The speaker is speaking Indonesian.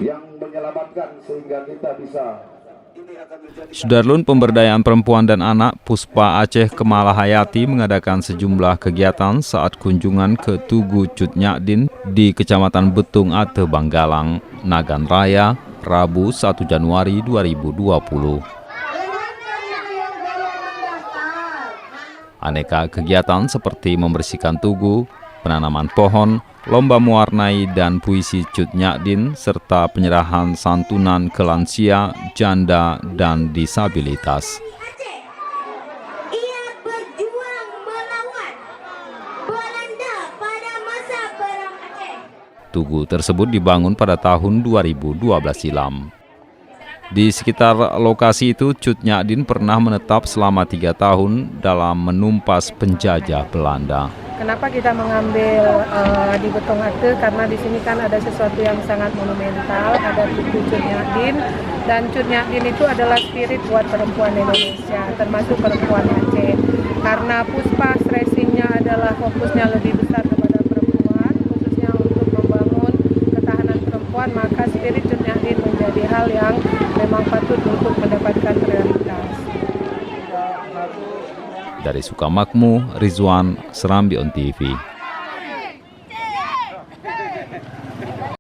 yang menyelamatkan sehingga kita bisa. Sudarlun Pemberdayaan Perempuan dan Anak Puspa Aceh Kemalahayati mengadakan sejumlah kegiatan saat kunjungan ke Tugu Cut Nyakdin di Kecamatan Betung Ate Banggalang, Nagan Raya, Rabu 1 Januari 2020. Aneka kegiatan seperti membersihkan tugu, penanaman pohon, lomba mewarnai dan puisi Cut Nyakdin, serta penyerahan santunan ke lansia, janda, dan disabilitas. Ia berjuang melawan Belanda pada masa Perang Aceh. Tugu tersebut dibangun pada tahun 2012 silam. Di sekitar lokasi itu, Cut Nyakdin pernah menetap selama 3 tahun dalam menumpas penjajah Belanda. Kenapa kita mengambil di Betung Ate? Karena di sini kan ada sesuatu yang sangat monumental, ada Tugu Cut Nyakdin, dan Cut Nyakdin itu adalah spirit buat perempuan Indonesia, termasuk perempuan Aceh. Karena Puspa stressingnya adalah fokusnya lebih besar kepada perempuan, khususnya untuk membangun ketahanan perempuan, maka spirit Cut Nyakdin menjadi hal yang memang patut untuk mendapatkan prioritas. Dari Sukamakmur, Rizwan, Serambi On TV.